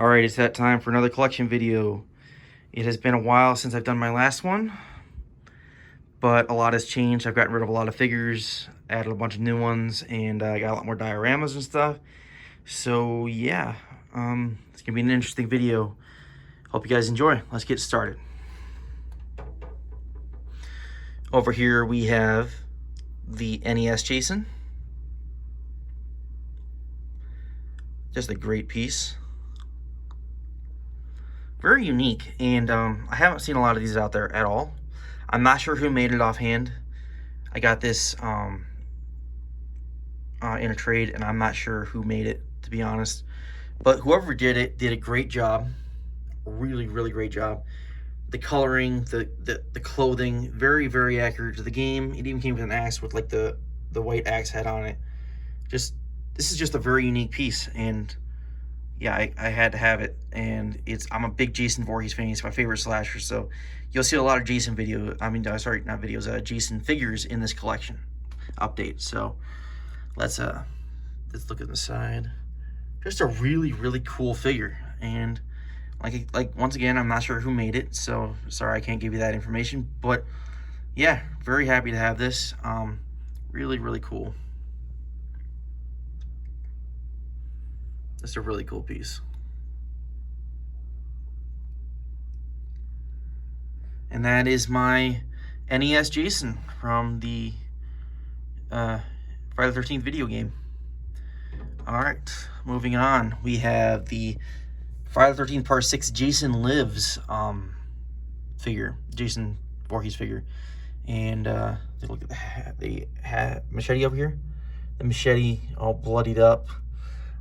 Alright, it's that time for another collection video. It has been a while since I've done my last one, but a lot has changed. I've gotten rid of a lot of figures, added a bunch of new ones, and I got a lot more dioramas and stuff. So yeah, it's gonna be an interesting video. Hope you guys enjoy. Let's get started. Over here we have the NES Jason. Just a great piece. Very unique, and I haven't seen a lot of these out there at all. I'm not sure who made it offhand. I got this in a trade, and I'm not sure who made it, to be honest. But whoever did it did a great job. Really, really great job. The coloring, the clothing, very, very accurate to the game. It even came with an axe with like the white axe head on it. This is just a very unique piece, and yeah, I had to have it, and I'm a big Jason Voorhees fan. He's my favorite slasher, so you'll see a lot of Jason Jason figures in this collection update. So let's look at the side. Just a really, really cool figure, and like once again, I'm not sure who made it, so sorry I can't give you that information, but yeah, very happy to have this. Really, really cool. It's a really cool piece. And that is my NES Jason from the Friday the 13th video game. Alright, moving on. We have the Friday the 13th Part 6 Jason Lives figure. Jason Voorhees figure. And look at the machete over here. The machete all bloodied up.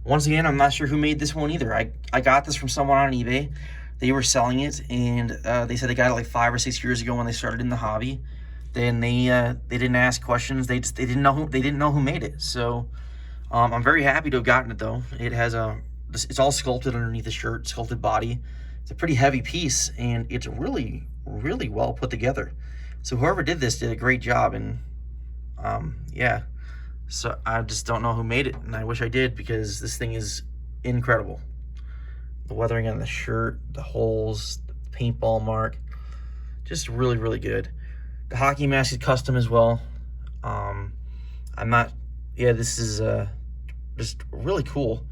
Once again, I'm not sure who made this one either. I got this from someone on eBay. They were selling it, and they said they got it like 5 or 6 years ago when they started in the hobby. Then they didn't ask questions. They didn't know who made it. So I'm very happy to have gotten it though. It has it's all sculpted underneath the shirt, sculpted body. It's a pretty heavy piece, and it's really, really well put together. So whoever did this did a great job, and yeah. So I just don't know who made it, and I wish I did, because this thing is incredible. The weathering on the shirt, the holes, the paintball mark, just really, really good. The hockey mask is custom as well. This is just a really cool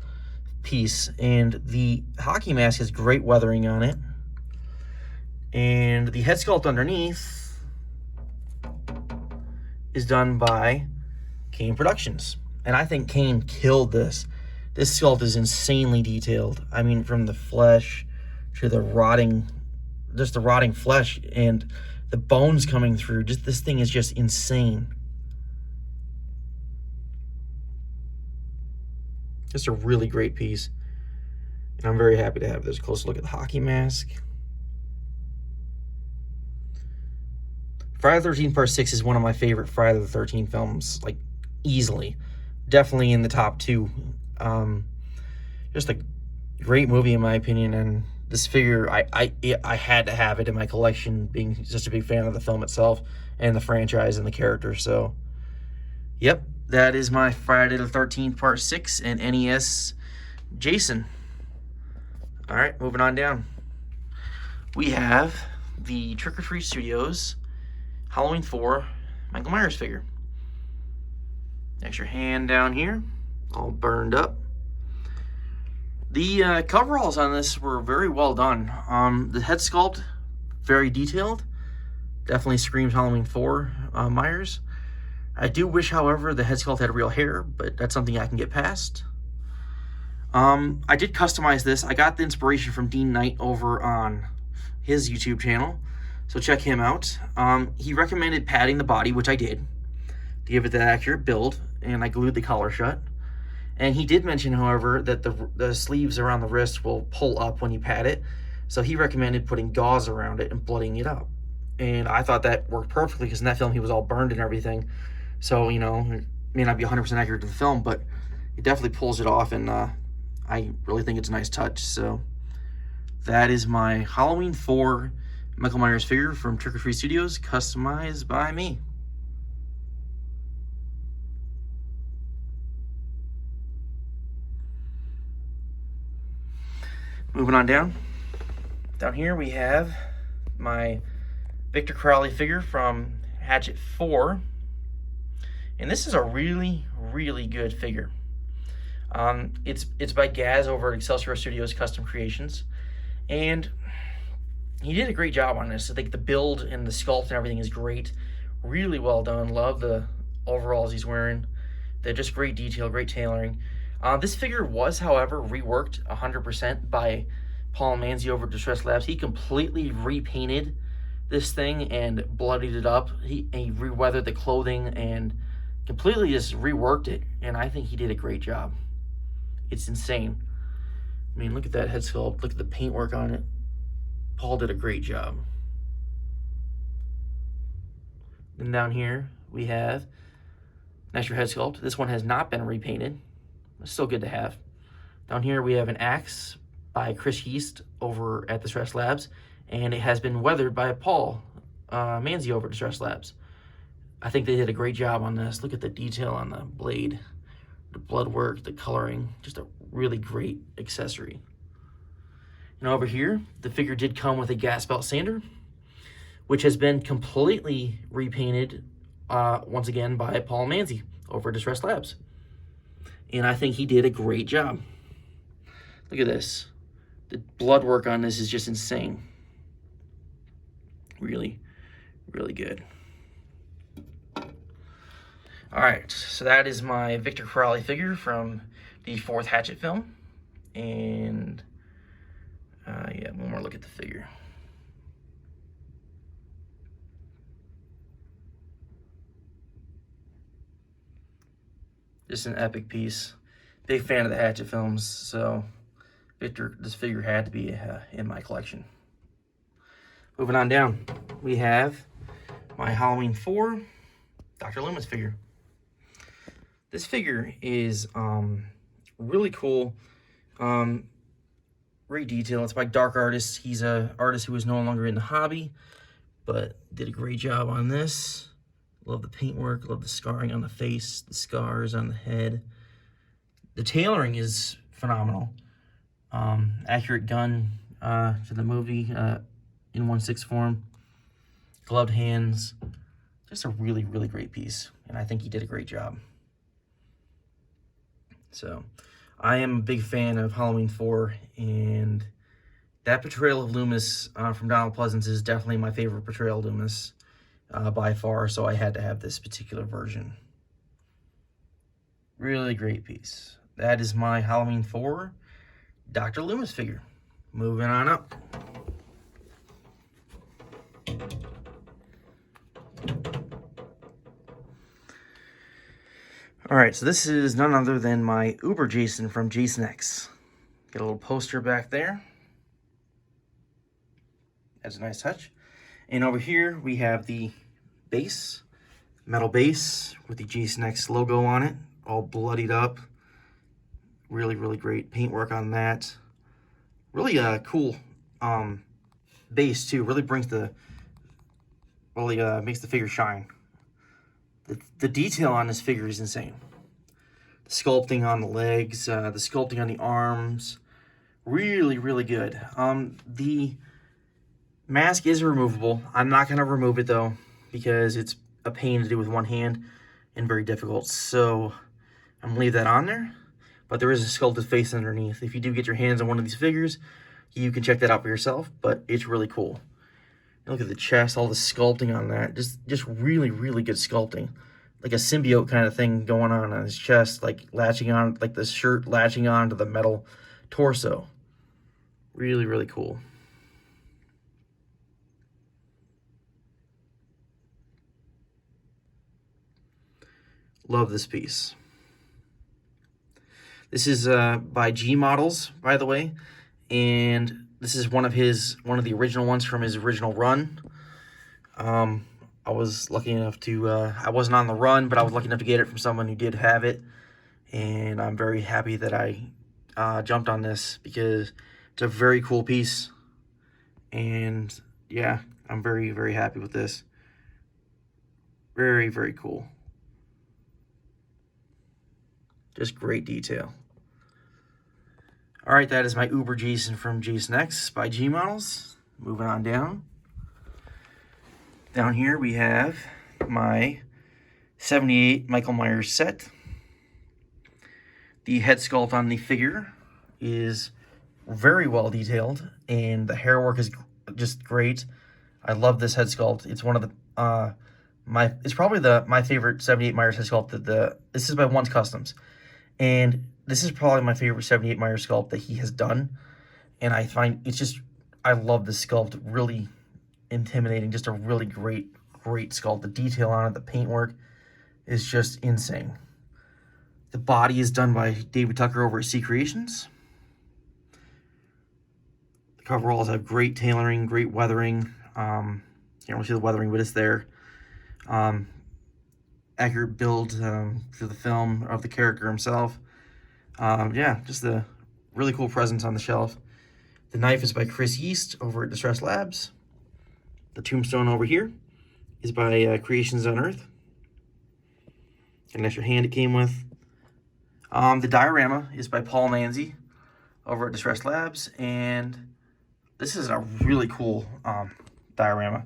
piece, and the hockey mask has great weathering on it. And the head sculpt underneath is done by Kane Productions, and I think Kane killed this. This sculpt is insanely detailed. I mean, from the flesh to the rotting flesh and the bones coming through. This thing is just insane. Just a really great piece, and I'm very happy to have this. Close look at the hockey mask. Friday the 13th Part 6 is one of my favorite Friday the 13th films, like easily. Definitely in the top 2. Just a great movie in my opinion, and this figure, I had to have it in my collection, being just a big fan of the film itself and the franchise and the character. So yep, that is my Friday the 13th Part 6 and NES Jason. Alright, moving on down. We have the Trick or Treat Studios Halloween 4 Michael Myers figure. Extra hand down here, all burned up. The coveralls on this were very well done. The head sculpt, very detailed. Definitely screams Halloween 4 Myers. I do wish, however, the head sculpt had real hair, but that's something I can get past. I did customize this. I got the inspiration from Dean Knight over on his YouTube channel, so check him out. He recommended padding the body, which I did, to give it that accurate build, and I glued the collar shut. And he did mention, however, that the sleeves around the wrist will pull up when you pad it, so he recommended putting gauze around it and blooding it up. And I thought that worked perfectly, because in that film he was all burned and everything. So, you know, it may not be 100% accurate to the film, but it definitely pulls it off, and I really think it's a nice touch. So that is my Halloween 4 Michael Myers figure from Trick or Treat Studios, customized by me. Moving on down. Down here we have my Victor Crowley figure from Hatchet 4. And this is a really, really good figure. It's by Gaz over at Excelsior Studios Custom Creations. And he did a great job on this. I think the build and the sculpt and everything is great. Really well done. Love the overalls he's wearing. They're just great detail, great tailoring. This figure was, however, reworked 100% by Paul Manzi over at Distress Labs. He completely repainted this thing and bloodied it up. He re-weathered the clothing and completely just reworked it. And I think he did a great job. It's insane. I mean, look at that head sculpt. Look at the paintwork on it. Paul did a great job. Then down here we have Next Your Head Sculpt. This one has not been repainted. It's still good to have. Down here we have an axe by Chris Heast over at Distress Labs, and it has been weathered by Paul Manzi over at Distress Labs. I think they did a great job on this. Look at the detail on the blade, the blood work, the coloring. Just a really great accessory. And over here, the figure did come with a gas belt sander, which has been completely repainted once again by Paul Manzi over at Distress Labs. And I think he did a great job. Look at this. The blood work on this is just insane. Really, really good. All right, so that is my Victor Crowley figure from the 4th Hatchet film. And yeah, one more look at the figure. Just an epic piece. Big fan of the Hatchet films, so this figure had to be in my collection. Moving on down, we have my Halloween 4 Dr. Loomis figure. This figure is really cool. Great detail. It's by Dark Artist. He's an artist who is no longer in the hobby, but did a great job on this. Love the paintwork, love the scarring on the face, the scars on the head. The tailoring is phenomenal. Accurate gun to the movie in 1/6 form. Gloved hands. Just a really, really great piece. And I think he did a great job. So, I am a big fan of Halloween 4, and that portrayal of Loomis from Donald Pleasance is definitely my favorite portrayal of Loomis by far, so I had to have this particular version. Really great piece. That is my Halloween 4 Dr. Loomis figure. Moving on up. Alright, so this is none other than my Uber Jason from Jason X. Got a little poster back there. That's a nice touch. And over here we have the base, metal base with the Jason X logo on it, all bloodied up. Really, really great paintwork on that. Really cool base too. Really brings the, makes the figure shine. The detail on this figure is insane. The sculpting on the legs, the sculpting on the arms, really, really good. The mask is removable. I'm not going to remove it though, because it's a pain to do with one hand and very difficult. So I'm going to leave that on there. But there is a sculpted face underneath. If you do get your hands on one of these figures, you can check that out for yourself, but it's really cool. Look at the chest, all the sculpting on that. Just really, really good sculpting. Like a symbiote kind of thing going on his chest, like latching on, like the shirt latching on to the metal torso. Really, really cool. Love this piece. This is by G Models, by the way, and this is one of the original ones from his original run. I was lucky enough to, I wasn't on the run, but I was lucky enough to get it from someone who did have it, and I'm very happy that I jumped on this because it's a very cool piece, and yeah, I'm very, very happy with this. Very, very cool. Just great detail. All right, that is my Uber Jason from Jason X by G Models. Moving on down. Down here we have my 78 Michael Myers set. The head sculpt on the figure is very well detailed, and the hair work is just great. I love this head sculpt. It's one of the it's probably my favorite 78 Myers head sculpt. This is by Once Customs, and this is probably my favorite 78 Myers sculpt that he has done. And I find I love this sculpt. Really intimidating. Just a really great sculpt. The detail on it, the paintwork is just insane. The body is done by David Tucker over at Sea Creations. The coveralls have great tailoring, great weathering. Can't really see the weathering, but it's there. Accurate build for the film of the character himself. Yeah, just a really cool presence on the shelf. The knife is by Chris Yeast over at Distress Labs. The Tombstone over here is by Creations on Earth. An extra hand it came with. The diorama is by Paul Manzi over at Distress Labs, and this is a really cool diorama.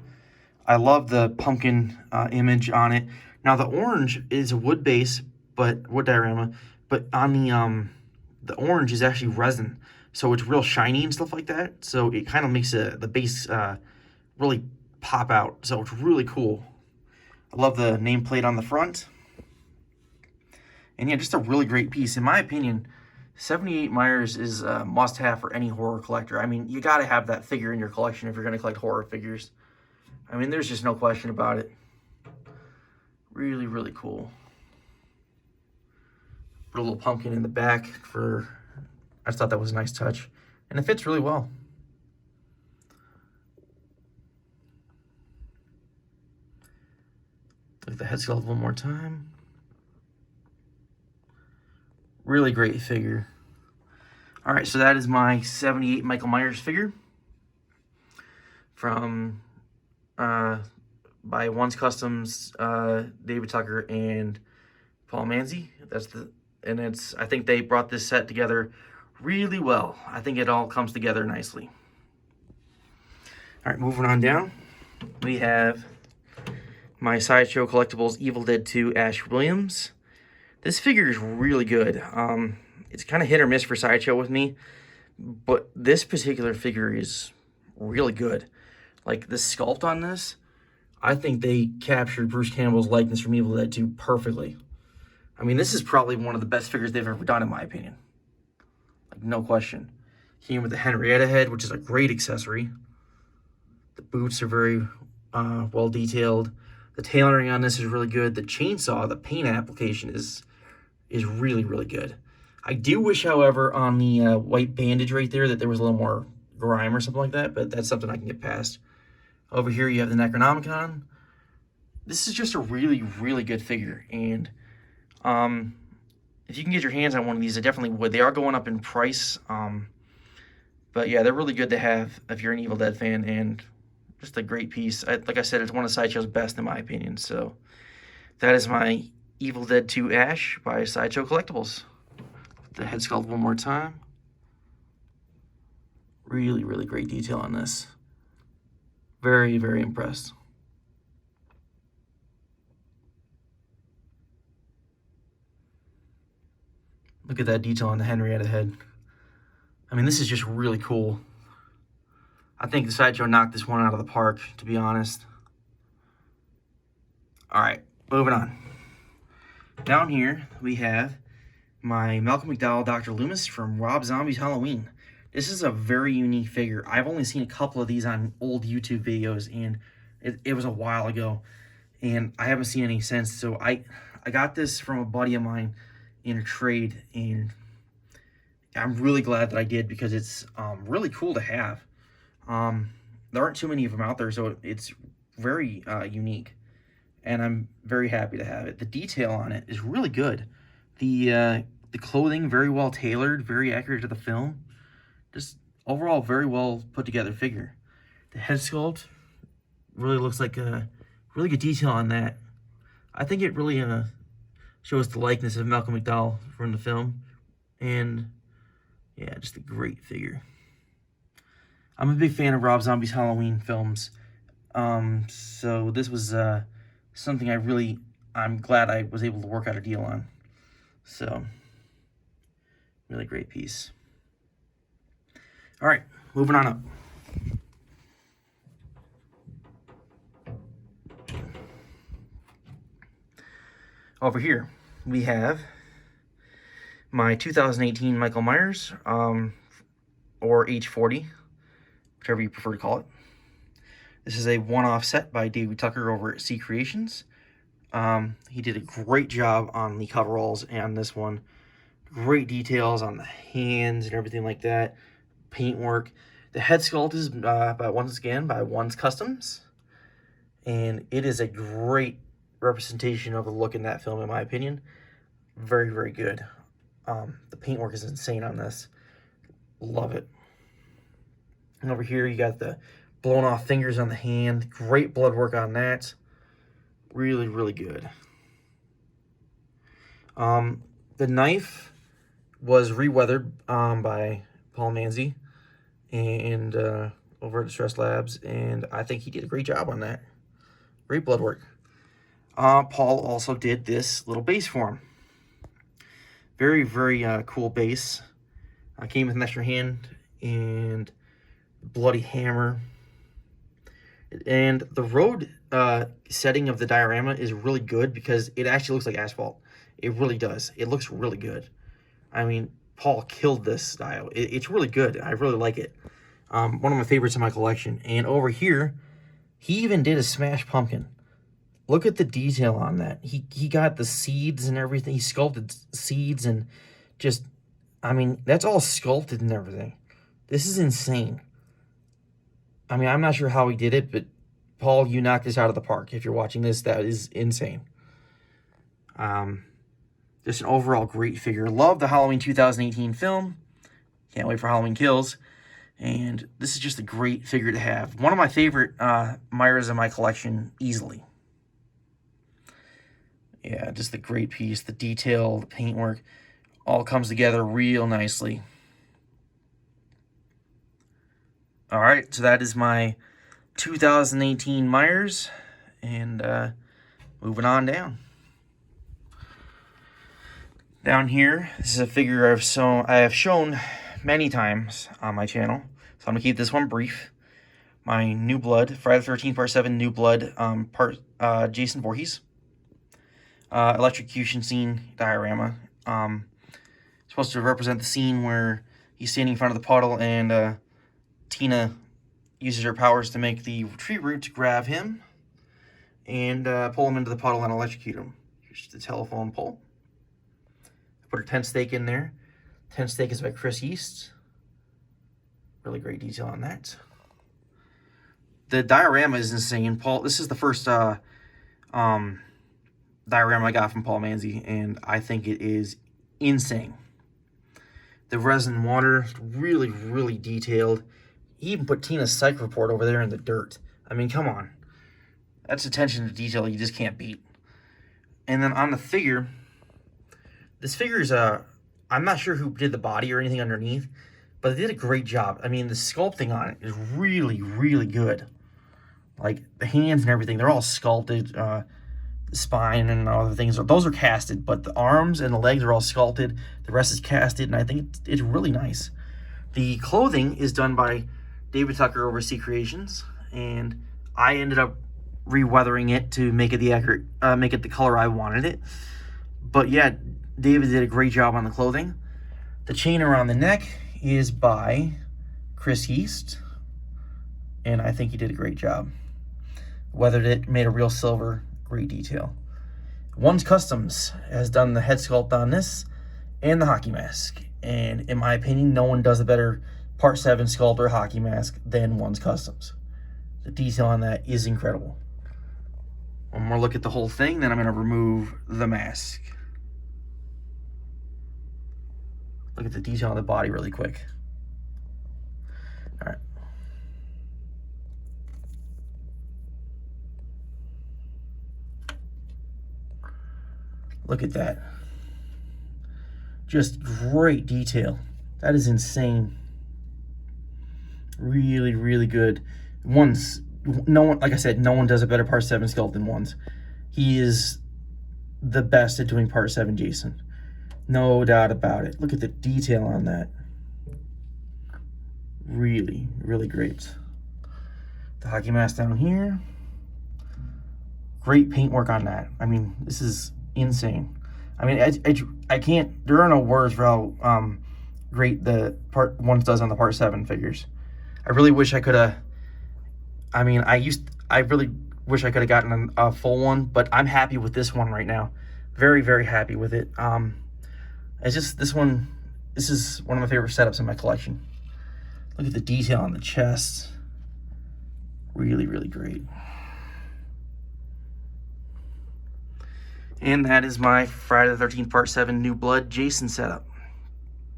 I love the pumpkin image on it. Now the orange is a wood base, wood diorama, but on the orange is actually resin, so it's real shiny and stuff like that. So it kind of makes the base really pop out. So it's really cool. I love the nameplate on the front. And yeah, just a really great piece. In my opinion, 78 Myers is a must-have for any horror collector. I mean, you got to have that figure in your collection if you're going to collect horror figures. I mean, there's just no question about it. Really, really cool. Put a little pumpkin in the back I just thought that was a nice touch. And it fits really well. Look at the head sculpt one more time. Really great figure. All right, so that is my 78 Michael Myers figure from by Once Customs, David Tucker and Paul Manzi. I think they brought this set together really well. I think it all comes together nicely. All right, moving on down, we have my Sideshow Collectibles Evil Dead 2 Ash Williams. This figure is really good. It's kind of hit or miss for Sideshow with me, but this particular figure is really good. Like, the sculpt on this, I think they captured Bruce Campbell's likeness from Evil Dead 2 perfectly. I mean, this is probably one of the best figures they've ever done, in my opinion. Like, no question. Came with the Henrietta head, which is a great accessory. The boots are very well detailed. The tailoring on this is really good. The chainsaw, the paint application is really, really good. I do wish, however, on the white bandage right there that there was a little more grime or something like that, but that's something I can get past. Over here you have the Necronomicon. This is just a really, really good figure, and if you can get your hands on one of these, I definitely would. They are going up in price, but yeah, they're really good to have if you're an Evil Dead fan, and just a great piece. Like I said, it's one of Sideshow's best in my opinion. So that is my Evil Dead 2 Ash by Sideshow Collectibles. The head sculpt one more time. Really, really great detail on this. Very, very impressed. Look at that detail on the Henrietta head. I mean, this is just really cool. I think the Sideshow knocked this one out of the park, to be honest. All right, moving on. Down here, we have my Malcolm McDowell Dr. Loomis from Rob Zombie's Halloween. This is a very unique figure. I've only seen a couple of these on old YouTube videos, and it was a while ago, and I haven't seen any since. So I got this from a buddy of mine in a trade, and I'm really glad that I did, because it's really cool to have. There aren't too many of them out there, so it's very unique, and I'm very happy to have it. The detail on it is really good. The clothing, very well tailored, very accurate to the film. Just overall, very well put together figure. The head sculpt really looks like a really good detail on that. I think it really shows the likeness of Malcolm McDowell from the film, and Yeah, just a great figure. I'm a big fan of Rob Zombie's Halloween films. So this was something I'm glad I was able to work out a deal on. So, really great piece. All right, moving on up. Over here, we have my 2018 Michael Myers, or H40, whichever you prefer to call it. This is a one-off set by David Tucker over at C Creations. He did a great job on the coveralls and this one. Great details on the hands and everything like that. Paintwork. The head sculpt is once again by One's Customs, and it is a great representation of the look in that film, in my opinion. Very, very good. The paintwork is insane on this. Love it. And over here you got the blown off fingers on the hand. Great blood work on that. Really, really good. The knife was re-weathered by Paul Manzi and over at Distress Labs, and I think he did a great job on that. Great blood work. Paul also did this little base for him. Very, very cool base. Came with an extra hand and bloody hammer. And the road setting of the diorama is really good because it actually looks like asphalt. It really does. It looks really good. I mean, Paul killed this style. It's really good. I really like it. One of my favorites in my collection. And over here, he even did a smashed pumpkin. Look at the detail on that. He got the seeds and everything. He sculpted seeds and just, I mean, that's all sculpted and everything. This is insane. I mean, I'm not sure how he did it, but Paul, you knocked this out of the park. If you're watching this, that is insane. Just an overall great figure. Love the Halloween 2018 film. Can't wait for Halloween Kills. And this is just a great figure to have. One of my favorite Myers in my collection, easily. Yeah, just a great piece. The detail, the paintwork, all comes together real nicely. All right, so that is my 2018 Myers, and moving on down. Down here, this is a figure I have shown many times on my channel, so I'm gonna keep this one brief. My New Blood, Friday the 13th Part 7 New Blood, Jason Voorhees. Electrocution scene diorama. Supposed to represent the scene where he's standing in front of the puddle and Tina uses her powers to make the tree root to grab him and pull him into the puddle and electrocute him. Here's the telephone pole. I put her tent stake in there. Tent stake is by Chris East. Really great detail on that. The diorama is insane. This is the first diorama I got from Paul Manzi, and I think it is insane. The resin water, really, really detailed. He even put Tina's psych report over there in the dirt. I mean, come on. That's attention to detail you just can't beat. And then on the figure, this figure is I'm not sure who did the body or anything underneath, but they did a great job. I mean, the sculpting on it is really, really good. Like, the hands and everything, they're all sculpted. Spine and other things, those are casted, but the arms and the legs are all sculpted. The rest is casted, and I think it's really nice. The clothing is done by David Tucker over C Creations, and I ended up re-weathering it to make it the color I wanted it. But yeah, David did a great job on the clothing. The chain around the neck is by Chris East, and I think he did a great job. Weathered it, made a real silver. Great detail. One's Customs has done the head sculpt on this and the hockey mask. And in my opinion, no one does a better Part 7 sculpt or hockey mask than One's Customs. The detail on that is incredible. One more look at the whole thing, then I'm going to remove the mask. Look at the detail on the body really quick. All right. Look at that. Just great detail. That is insane. Really, really good. No one, like I said, no one does a better Part 7 sculpt than Ones. He is the best at doing Part 7 Jason. No doubt about it. Look at the detail on that. Really, really great. The hockey mask down here. Great paintwork on that. I mean, this is insane. I mean, I can't, there are no words for how great the Part 1 does on the Part 7 figures. I really wish I could have, I really wish I could have gotten a full one, but I'm happy with this one right now. Very, very happy with it. It's just, this is one of my favorite setups in my collection. Look at the detail on the chest. Really, really great. And that is my Friday the 13th Part 7 New Blood Jason setup.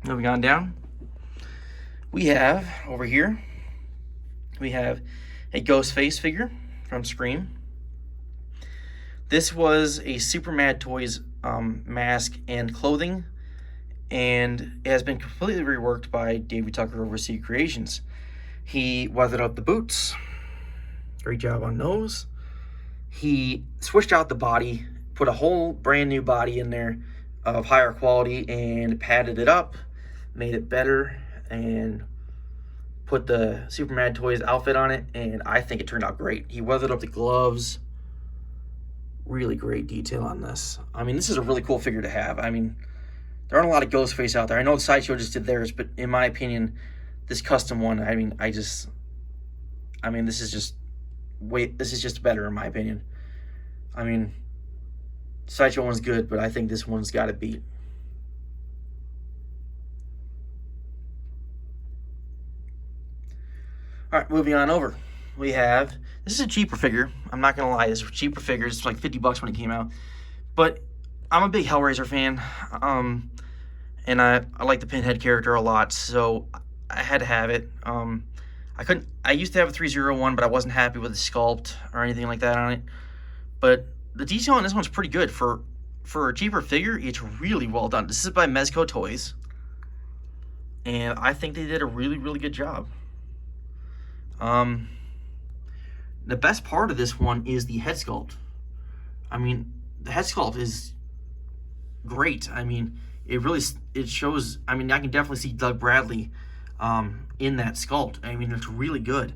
Moving on down, we have, over here, we have a Ghostface figure from Scream. This was a Super Mad Toys mask and clothing, and it has been completely reworked by David Tucker over Sea Creations. He weathered up the boots. Great job on those. He switched out the body, put a whole brand new body in there of higher quality and padded it up, made it better, and put the Super Mad Toys outfit on it, and I think it turned out great. He weathered up the gloves. Really great detail on this. I mean, this is a really cool figure to have. I mean, there aren't a lot of Ghostface out there. I know the Sideshow just did theirs, but in my opinion, this custom one, this is just better in my opinion. I mean, Sideshow one's good, but I think this one's got it beat. All right, moving on over. We have, this is a cheaper figure. I'm not going to lie, this is a cheaper figure. It's like $50 when it came out. But I'm a big Hellraiser fan. And I like the Pinhead character a lot, so I had to have it. I used to have a 301, but I wasn't happy with the sculpt or anything like that on it. But the detail on this one's pretty good. For a cheaper figure, it's really well done. This is by Mezco Toys. And I think they did a really, really good job. The best part of this one is the head sculpt. I mean, the head sculpt is great. I mean, it shows, I mean, I can definitely see Doug Bradley in that sculpt. I mean, it's really good.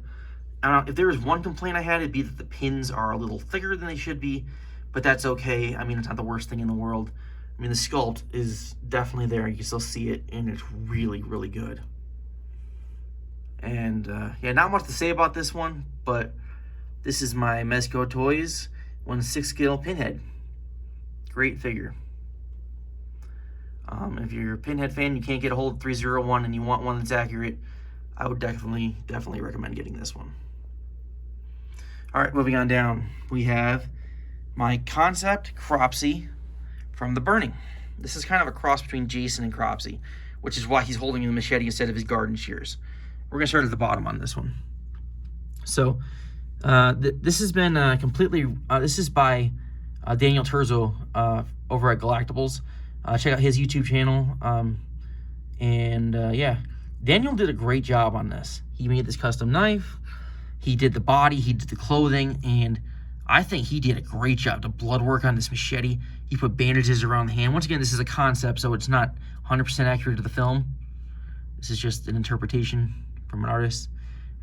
If there was one complaint I had, it'd be that the pins are a little thicker than they should be, but that's okay. I mean, it's not the worst thing in the world. I mean, the sculpt is definitely there. You can still see it, and it's really, really good. And, yeah, not much to say about this one, but this is my Mezco Toys 1/6 scale Pinhead. Great figure. If you're a Pinhead fan, you can't get a hold of 301 and you want one that's accurate, I would definitely recommend getting this one. All right, moving on down, we have my concept Cropsy from The Burning. This is kind of a cross between Jason and Cropsy, which is why he's holding the machete instead of his garden shears. We're going to start at the bottom on this one. So, this has been this is by Daniel Terzo over at Galactables. Check out his YouTube channel. Yeah, Daniel did a great job on this. He made this custom knife. He did the body. He did the clothing. And I think he did a great job. The blood work on this machete. He put bandages around the hand. Once again, this is a concept, so it's not 100% accurate to the film. This is just an interpretation from an artist.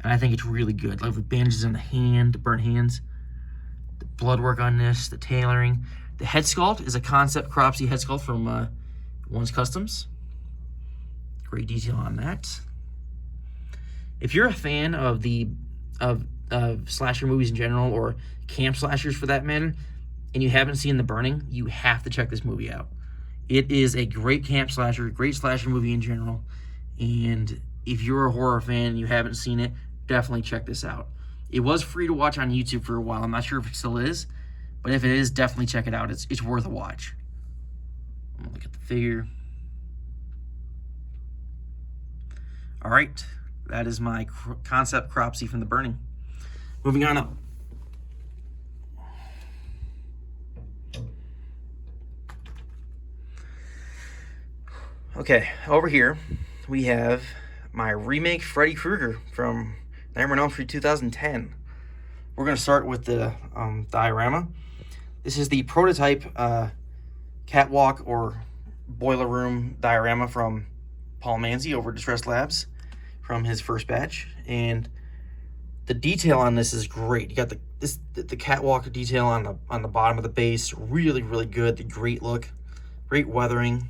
And I think it's really good. Like the bandages on the hand, the burnt hands. The blood work on this, the tailoring. The head sculpt is a concept Cropsy head sculpt from One's Customs. Great detail on that. If you're a fan of slasher movies in general, or camp slashers for that matter, and you haven't seen The Burning, you have to check this movie out. It is a great camp slasher, great slasher movie in general, and if you're a horror fan and you haven't seen it, definitely check this out. It was free to watch on YouTube for a while. I'm not sure if it still is, but if it is, definitely check it out. It's worth a watch. I'm gonna look at the figure. All right, that is my concept Cropsy from The Burning. Moving on up. Okay, over here we have my Remake Freddy Krueger from Nightmare on Elm Street 2010. We're going to start with the diorama. This is the prototype Catwalk or Boiler Room diorama from Paul Manzi over at Distress Labs from his first batch. And the detail on this is great. You got the catwalk detail on the bottom of the base, really, really good. The great look, great weathering.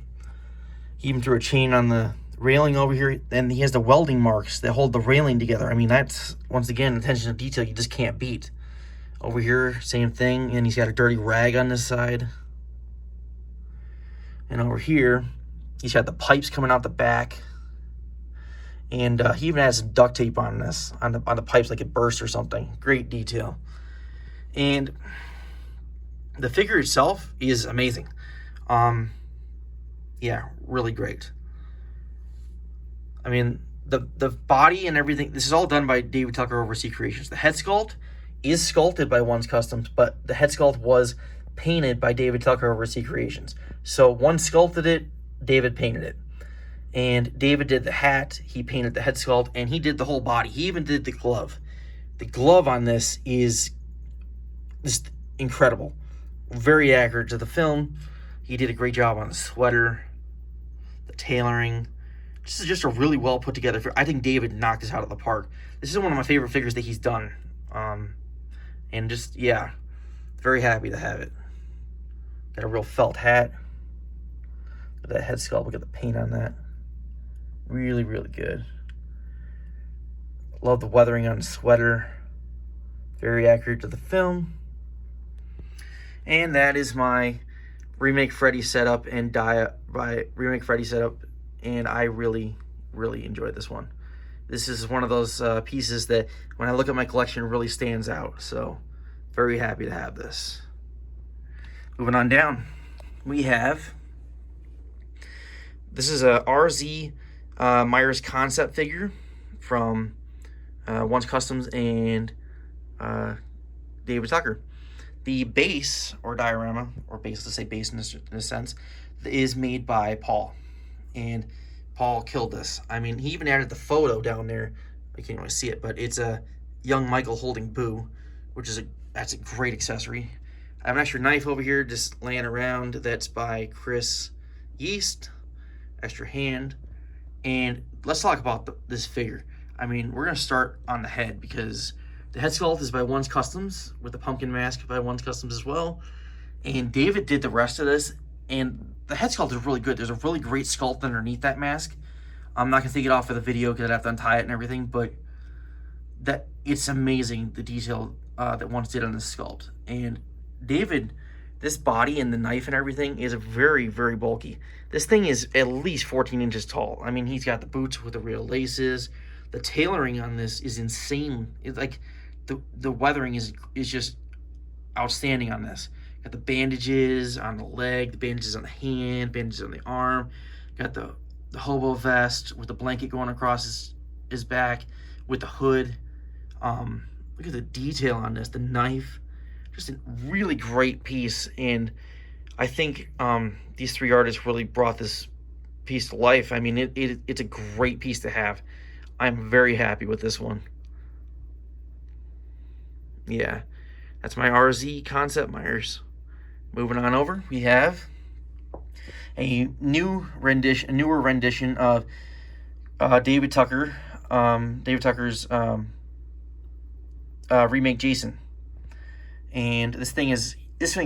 He even threw a chain on the railing over here, and he has the welding marks that hold the railing together. I mean, that's, once again, attention to detail you just can't beat. Over here, same thing, and he's got a dirty rag on this side. And over here, he's got the pipes coming out the back. And he even has some duct tape on this, on the pipes, like it burst or something. Great detail. And the figure itself is amazing. Yeah, really great. I mean, the body and everything, this is all done by David Tucker over Sea Creations. The head sculpt is sculpted by One's Customs, but the head sculpt was painted by David Tucker over Sea Creations. So One sculpted it, David painted it. And David did the hat, he painted the head sculpt, and he did the whole body. He even did the glove. The glove on this is just incredible. Very accurate to the film. He did a great job on the sweater, the tailoring. This is just a really well put together figure. I think David knocked this out of the park. This is one of my favorite figures that he's done. And just, yeah, very happy to have it. Got a real felt hat. Look at that head sculpt. Look at the paint on that. Really, really good. Love the weathering on the sweater. Very accurate to the film. And that is my Remake Freddy setup and Remake Freddy setup. And I really, really enjoyed this one. This is one of those pieces that, when I look at my collection, really stands out. So, very happy to have this. Moving on down, we have, this is a RZ Myers concept figure from One's Customs and David Tucker. The base, or diorama, or base, let's say base in a sense, is made by Paul. And Paul killed this. I mean, he even added the photo down there. I can't really see it, but it's a young Michael holding Boo, which is that's a great accessory. I have an extra knife over here just laying around. That's by Chris Yeast. Extra hand. And let's talk about this figure. I mean, we're going to start on the head, because the head sculpt is by One's Customs, with the pumpkin mask by One's Customs as well. And David did the rest of this, and the head sculpt is really good. There's a really great sculpt underneath that mask. I'm not going to take it off for the video because I'd have to untie it and everything, but it's amazing, the detail that One's did on this sculpt. And David, this body and the knife and everything is very, very bulky. This thing is at least 14 inches tall. I mean, he's got the boots with the real laces. The tailoring on this is insane. It's like the weathering is just outstanding on this. Got the bandages on the leg, the bandages on the hand, bandages on the arm. Got the hobo vest with the blanket going across his back with the hood. Look at the detail on this, the knife. Just a really great piece, and I think these three artists really brought this piece to life. I mean, it's a great piece to have. I'm very happy with this one. Yeah, that's my RZ Concept Myers. Moving on over, we have a newer rendition of David Tucker. David Tucker's Remake Jason. And this thing's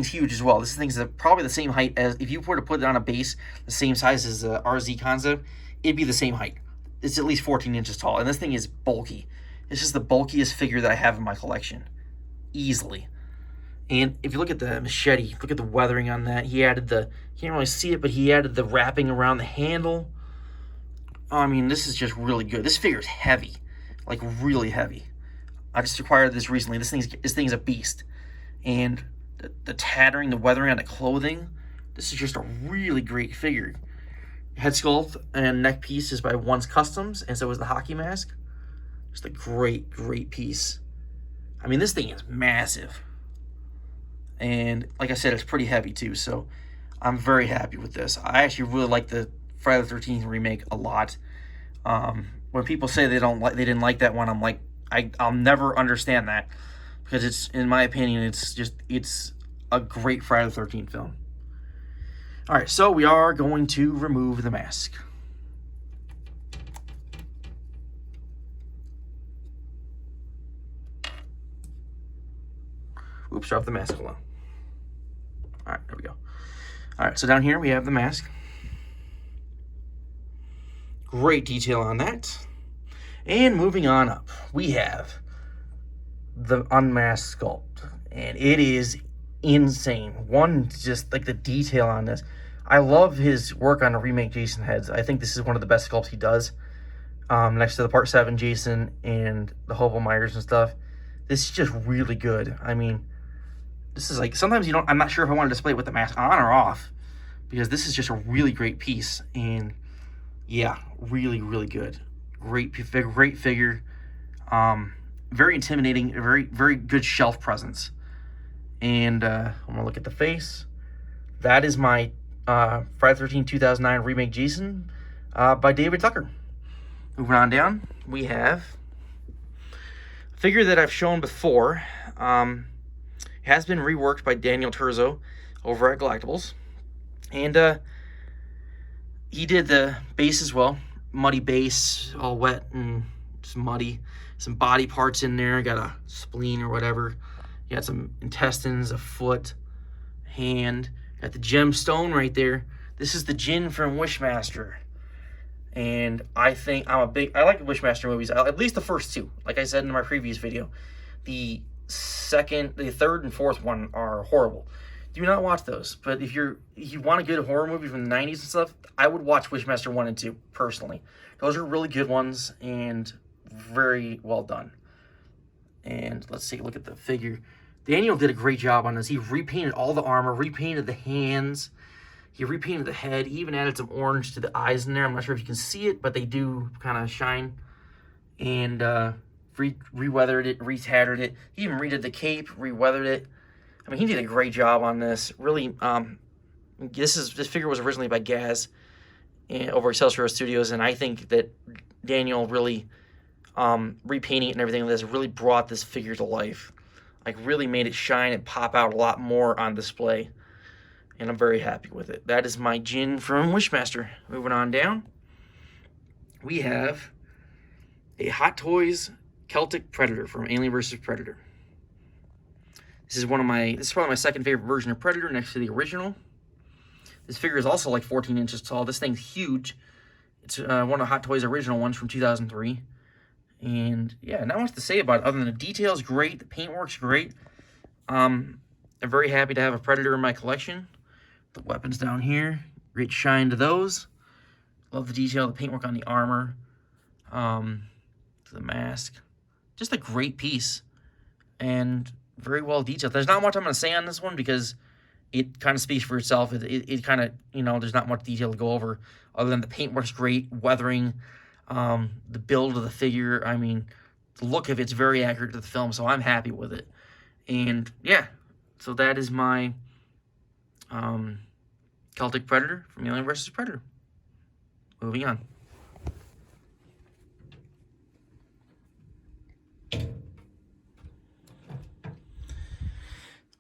huge as well. This thing's probably the same height as, if you were to put it on a base the same size as the RZ Concept, it'd be the same height. It's at least 14 inches tall, and this thing is bulky. It's just the bulkiest figure that I have in my collection, easily. And if you look at the machete, look at the weathering on that. He added you can't really see it, but he added the wrapping around the handle. I mean, this is just really good. This figure is heavy, like really heavy. I just acquired this recently. This thing's a beast. And the tattering, the weathering on the clothing, this is just a really great figure. Head sculpt and neck piece is by One's Customs, and so is the hockey mask. Just a great, great piece. I mean, this thing is massive. And like I said, it's pretty heavy too, so I'm very happy with this. I actually really like the Friday the 13th remake a lot. When people say they didn't like that one, I'm like, I'll never understand that, because it's, in my opinion, it's a great Friday the 13th film. All right, so we are going to remove the mask. Oops, drop the mask alone. All right, there we go. All right, so down here we have the mask. Great detail on that. And moving on up, we have the Unmasked Sculpt, and it is insane. One, just like the detail on this. I love his work on the Remake Jason heads. I think this is one of the best sculpts he does. Next to the Part 7 Jason and the Hobo Myers and stuff. This is just really good. I mean, this is like, sometimes you don't, I'm not sure if I want to display it with the mask on or off, because this is just a really great piece. And yeah, really, really good. Great figure. Very intimidating, very good shelf presence. And I'm gonna look at the face. That is my Friday 13, 2009 Remake Jason by David Tucker. Moving on down, we have a figure that I've shown before. Has been reworked by Daniel Terzo over at Galactables. And he did the base as well. Muddy base, all wet and just muddy. Some body parts in there. Got a spleen or whatever. You got some intestines, a foot, hand. Got the gemstone right there. This is the Djinn from Wishmaster. And I think I like the Wishmaster movies, at least the first two. Like I said in my previous video, the third and fourth one are horrible. Do not watch those. But if you want a good horror movie from the 90s and stuff, I would watch Wishmaster 1 and 2, personally. Those are really good ones and very well done. And let's take a look at the figure. Daniel did a great job on this. He repainted all the armor, repainted the hands, he repainted the head, he even added some orange to the eyes in there. I'm not sure if you can see it, but they do kind of shine. And re-weathered it, re-tattered it. He even redid the cape, re-weathered it. I mean, he did a great job on this. Really, this figure was originally by Gaz over at Excelsior Studios, and I think that Daniel really repainting it and everything like this really brought this figure to life. Like, really made it shine and pop out a lot more on display, and I'm very happy with it. That is my Djinn from Wishmaster. Moving on down, we have a Hot Toys Celtic Predator from Alien vs. Predator. This is probably my second favorite version of Predator next to the original. This figure is also like 14 inches tall. This thing's huge. It's one of Hot Toys' original ones from 2003. And yeah, not much to say about it other than the detail's great, the paintwork's great. I'm very happy to have a Predator in my collection. The weapons down here, great shine to those. Love the detail, the paintwork on the armor, the mask. Just a great piece and very well detailed. There's not much I'm going to say on this one because it kind of speaks for itself. It kind of, there's not much detail to go over other than the paintwork's great, weathering, the build of the figure. I mean, the look of it's very accurate to the film, so I'm happy with it. And yeah, so that is my Celtic Predator from Alien vs. Predator. Moving on.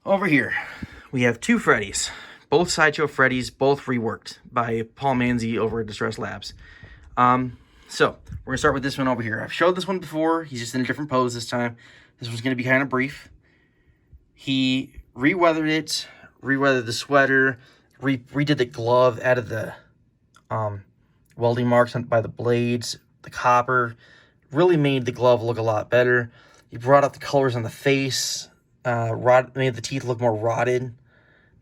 Over here, we have two Freddys. Both Sideshow Freddys, both reworked by Paul Manzi over at Distress Labs. So, we're going to start with this one over here. I've showed this one before. He's just in a different pose this time. This one's going to be kind of brief. He re-weathered it, re-weathered the sweater, redid the glove, added the welding marks by the blades, the copper. Really made the glove look a lot better. He brought out the colors on the face, made the teeth look more rotted.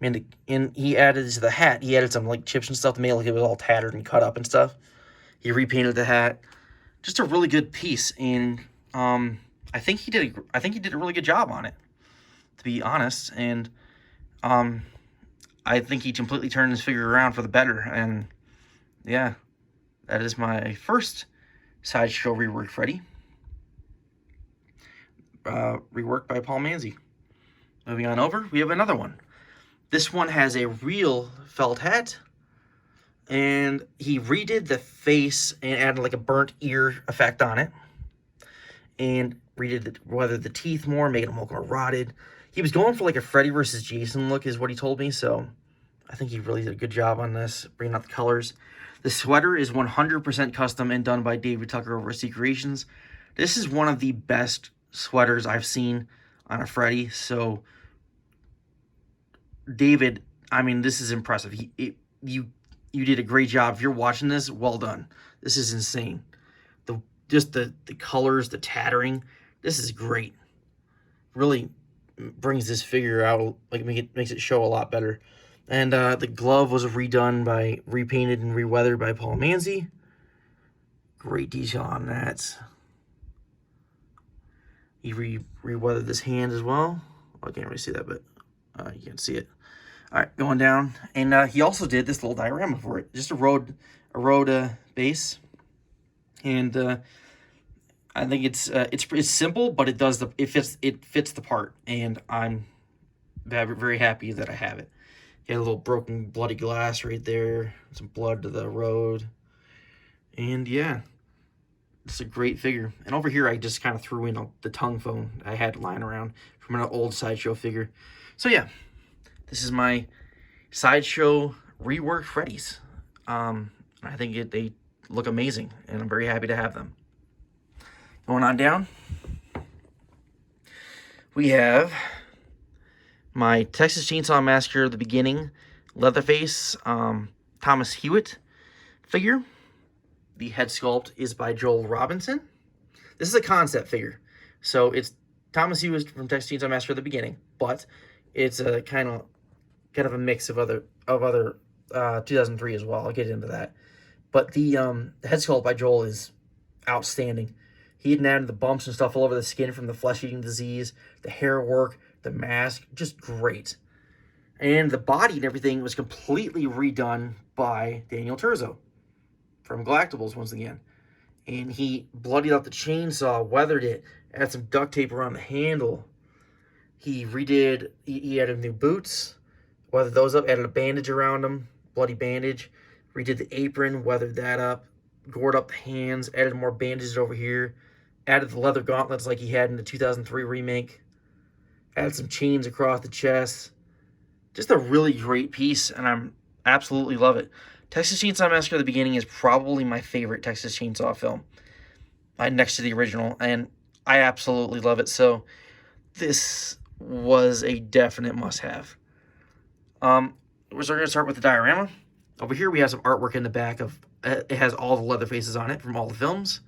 And he added to the hat, he added some like chips and stuff to make it look like it was all tattered and cut up and stuff. He repainted the hat. Just a really good piece, and I think he did a really good job on it, to be honest. And I think he completely turned his figure around for the better. And yeah, that is my first Sideshow rework Freddy. Reworked by Paul Manzi. Moving on over, we have another one. This one has a real felt hat, And he redid the face and added like a burnt ear effect on it. And redid the teeth more, making them look more rotted. He was going for like a Freddy versus Jason look is what he told me, so I think he really did a good job on this, bringing out the colors. The sweater is 100% custom and done by David Tucker over at Sea Creations. This is one of the best sweaters I've seen on a Freddy, so David, I mean, this is impressive. You did a great job. If you're watching this, well done. This is insane. Just the colors, the tattering, this is great. Really brings this figure out, like makes it show a lot better. And the glove was repainted and reweathered by Paul Manzi. Great detail on that. He reweathered this hand as well. Oh, I can't really see that, but you can see it. All right, going down, and he also did this little diorama for it, just a road base, and I think it's simple, but it fits the part, and I'm very happy that I have it. Got a little broken, bloody glass right there, some blood to the road, and yeah, it's a great figure. And over here, I just kind of threw in the tongue phone I had lying around from an old Sideshow figure. So yeah, this is my Sideshow reworked Freddy's. I think they look amazing, and I'm very happy to have them. Going on down, we have my Texas Chainsaw Massacre, the beginning, Leatherface, Thomas Hewitt figure. The head sculpt is by Joel Robinson. This is a concept figure. So it's Thomas Hewitt from Texas Chainsaw Massacre, the beginning, but it's a kind of a mix of other 2003 as well. I'll get into that. But the head sculpt by Joel is outstanding. He had added the bumps and stuff all over the skin from the flesh-eating disease, the hair work, the mask, just great. And the body and everything was completely redone by Daniel Turzo from Galactables once again. And he bloodied out the chainsaw, weathered it, added some duct tape around the handle. He added new boots, weathered those up, added a bandage around them, bloody bandage. Redid the apron, weathered that up, gored up the hands, added more bandages over here, added the leather gauntlets like he had in the 2003 remake, added some chains across the chest. Just a really great piece, and I'm absolutely love it. Texas Chainsaw Massacre: The Beginning is probably my favorite Texas Chainsaw film, next to the original, and I absolutely love it. So this was a definite must-have. We're going to start with the diorama. Over here we have some artwork in the back of it has all the Leatherfaces on it from all the films.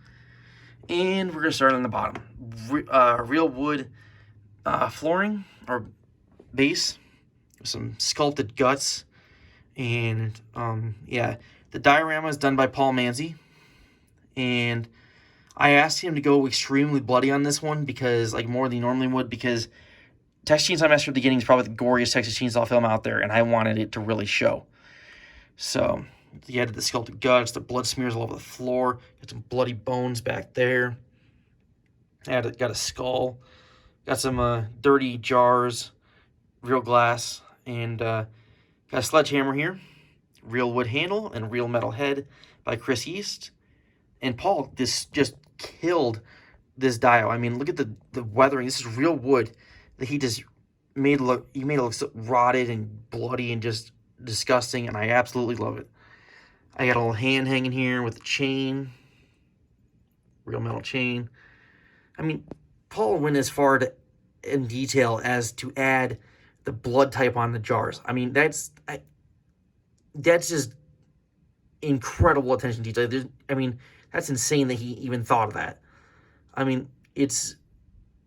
And we're going to start on the bottom. Real wood flooring or base with some sculpted guts. And yeah, the diorama is done by Paul Manzi. And I asked him to go extremely bloody on this one because, like, more than he normally would, because Texas Chainsaw Massacre: The Beginning is probably the goriest Texas Chainsaw film out there, and I wanted it to really show. So he added the sculpted guts, the blood smears all over the floor, got some bloody bones back there. Got a skull, got some dirty jars, real glass, and got a sledgehammer here, real wood handle, and real metal head by Chris East. And Paul just killed this dio. I mean, look at the weathering. This is real wood that he just made it look so rotted and bloody and just disgusting, and I absolutely love it. I got a little hand hanging here with a chain, real metal chain. I mean, Paul went as far in detail as to add the blood type on the jars. I mean, that's just incredible attention to detail. I mean, that's insane that he even thought of that. I mean,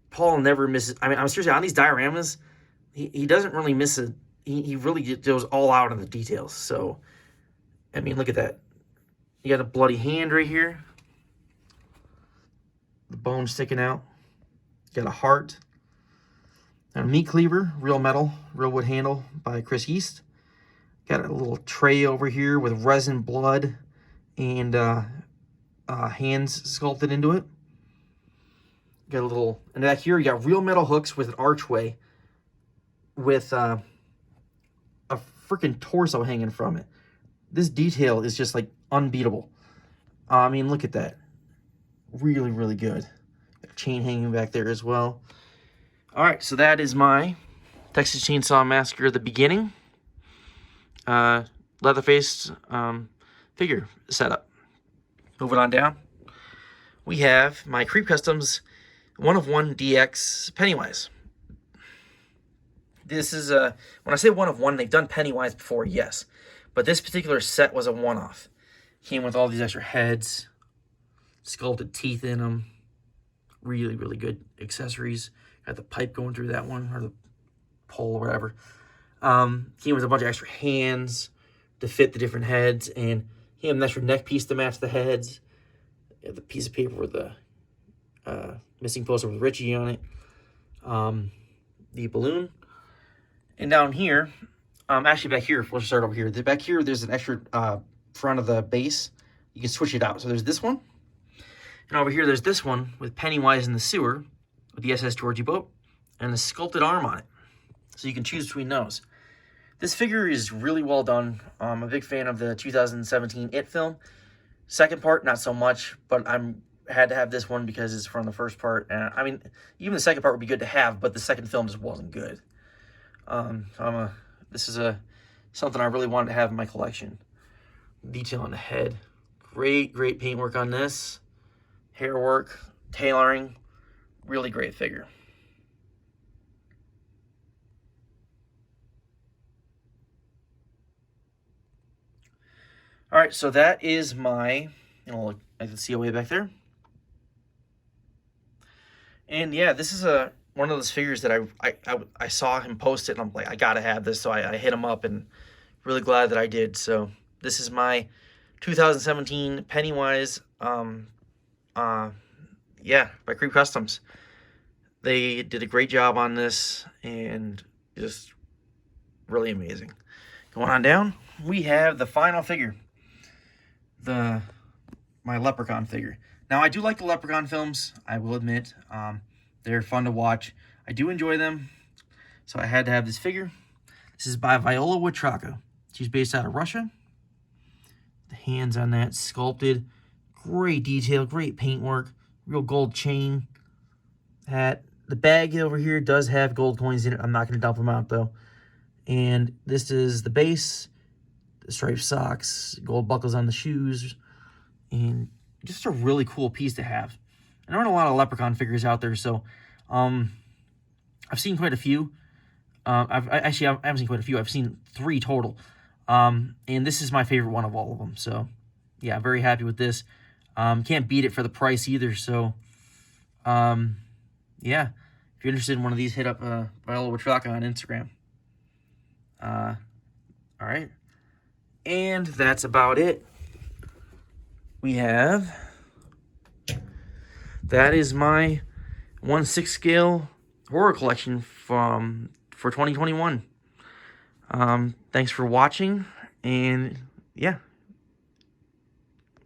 Paul never misses. I mean, I'm seriously, on these dioramas, he doesn't really miss a. He really goes all out on the details. So, I mean, look at that. You got a bloody hand right here. The bone sticking out. You got a heart. And a meat cleaver, real metal, real wood handle by Chris East. Got a little tray over here with resin, blood, and hands sculpted into it. Got a little, and back here you got real metal hooks with an archway with a freaking torso hanging from it. this detail is just like unbeatable. I mean, look at that. Really, really good. Got a chain hanging back there as well. All right, so that is my Texas Chainsaw Massacre the beginning Leatherface figure setup. Moving on down, we have my Creep Customs 1 of 1 DX Pennywise. This is when I say 1 of 1, they've done Pennywise before, yes, but this particular set was a one-off. Came with all these extra heads, sculpted teeth in them, really, really good accessories. Got the pipe going through that one, or the pole or whatever. Came with a bunch of extra hands to fit the different heads, and he had an extra neck piece to match the heads. The piece of paper with the missing poster with Richie on it. The balloon. And down here, actually back here, let's start over here. Back here, there's an extra front of the base. You can switch it out. So there's this one. And over here, there's this one with Pennywise in the sewer with the SS Georgie boat and the sculpted arm on it. So you can choose between those. This figure is really well done. I'm a big fan of the 2017 It film. Second part, not so much, but had to have this one because it's from the first part. And I mean, even the second part would be good to have, but the second film just wasn't good. This is something I really wanted to have in my collection. Detail on the head. Great paintwork on this. Hair work, tailoring. Really great figure. All right, so that is my, I can see away back there. And yeah, this is one of those figures that I saw him post it, and I'm like, I gotta have this. So I hit him up, and really glad that I did. So this is my 2017 Pennywise, yeah, by Creep Customs. They did a great job on this, and just really amazing. Going on down, we have the final figure. My Leprechaun figure. Now, I do like the Leprechaun films, I will admit. They're fun to watch. I do enjoy them, so I had to have this figure. This is by Viola Witraco. She's based out of Russia. The hands on that sculpted. Great detail, great paintwork, real gold chain. The bag over here does have gold coins in it. I'm not going to dump them out, though. And this is the base. The striped socks, gold buckles on the shoes, and just a really cool piece to have. And there aren't a lot of Leprechaun figures out there, so I've seen quite a few. I haven't seen quite a few. I've seen 3 total, and this is my favorite one of all of them. So yeah, very happy with this. Can't beat it for the price either. So yeah, if you're interested in one of these, hit up Viola Witraco on Instagram. All right. And that's about it. That is my 1/6 scale horror collection for 2021. Thanks for watching, and yeah.